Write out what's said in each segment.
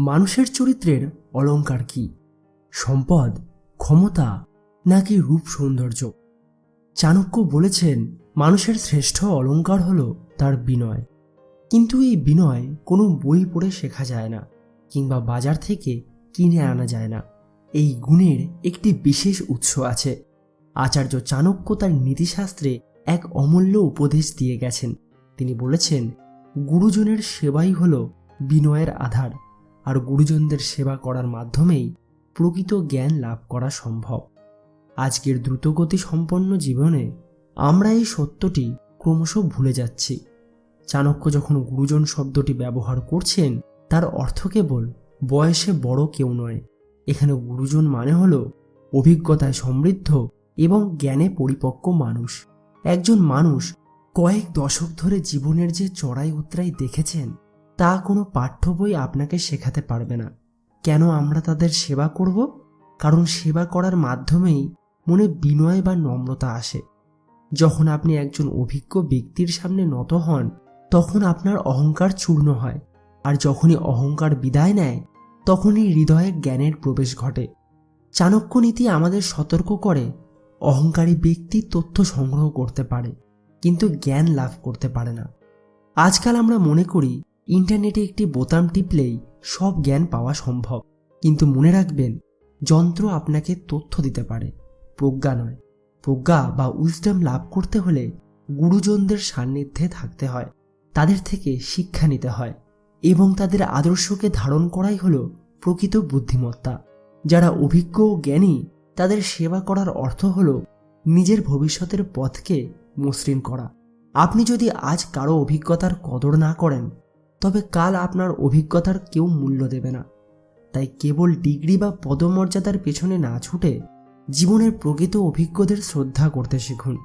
মানুষের চরিত্রের অলংকার কি? সম্পদ, ক্ষমতা, নাকি রূপ সৌন্দর্য? চাণক্য বলেছেন, মানুষের শ্রেষ্ঠ অলংকার হলো তার বিনয়। কিন্তু এই বিনয় কোনো বই পড়ে শেখা যায় না, কিংবা বাজার থেকে কিনে আনা যায় না। এই গুণের একটি বিশেষ উৎস আছে। আচার্য চাণক্য তার নীতিশাস্ত্রে এক অমূল্য উপদেশ দিয়ে গেছেন। তিনি বলেছেন, গুরুজনের সেবাই হলো বিনয়ের আধার, আর গুরুজনদের সেবা করার মাধ্যমেই প্রকৃত জ্ঞান লাভ করা সম্ভব। আজকের দ্রুতগতি সম্পন্ন জীবনে আমরা এই সত্যটি ক্রমশ ভুলে যাচ্ছি। চাণক্য যখন গুরুজন শব্দটি ব্যবহার করছেন, তার অর্থ কেবল বয়সে বড় কেউ নয়। এখানে গুরুজন মানে হলো অভিজ্ঞতায় সমৃদ্ধ এবং জ্ঞানে পরিপক্ক মানুষ। একজন মানুষ কয়েক দশক ধরে জীবনের যে চড়াই উতরাই দেখেছেন, তা কোনো পাঠ্য বই আপনাকে শেখাতে পারবে না। কেন আমরা তাদের সেবা করব? কারণ সেবা করার মাধ্যমেই মনে বিনয় বা নম্রতা আসে। যখন আপনি একজন অভিজ্ঞ ব্যক্তির সামনে নত হন, তখন আপনার অহংকার চূর্ণ হয়, আর যখনই অহংকার বিদায় নেয়, তখনই হৃদয়ে জ্ঞানের প্রবেশ ঘটে। চাণক্য নীতি আমাদের সতর্ক করে, অহংকারী ব্যক্তি তথ্য সংগ্রহ করতে পারে, কিন্তু জ্ঞান লাভ করতে পারে না। আজকাল আমরা মনে করি ইন্টারনেটে একটি বোতাম টিপলেই সব জ্ঞান পাওয়া সম্ভব, কিন্তু মনে রাখবেন, যন্ত্র আপনাকে তথ্য দিতে পারে, প্রজ্ঞা নয়। প্রজ্ঞা বা উইজডম লাভ করতে হলে গুরুজনদের সান্নিধ্যে থাকতে হয়, তাদের থেকে শিক্ষা নিতে হয়, এবং তাদের আদর্শকে ধারণ করাই হলো প্রকৃত বুদ্ধিমত্তা। যারা অভিজ্ঞ ও জ্ঞানী, তাদের সেবা করার অর্থ হলো নিজের ভবিষ্যতের পথকে মসৃণ করা। আপনি যদি আজ কারো অভিজ্ঞতার কদর না করেন, তবে কাল আপনার অভিজ্ঞতার কেউ মূল্য দেবে না। তাই কেবল ডিগ্রি বা পদমর্যাদার পেছনে না ছুটে জীবনের প্রকৃত অভিজ্ঞদের শ্রদ্ধা করতে শিখুন।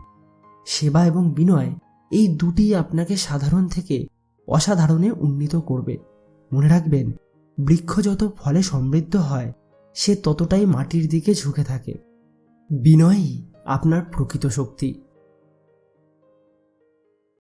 সেবা এবং বিনয়, এই দুটিই আপনাকে সাধারণ থেকে অসাধারণে উন্নীত করবে। মনে রাখবেন, বৃক্ষ যত ফলে সমৃদ্ধ হয়, সে ততটাই মাটির দিকে ঝুঁকে থাকে। বিনয়ই আপনার প্রকৃত শক্তি।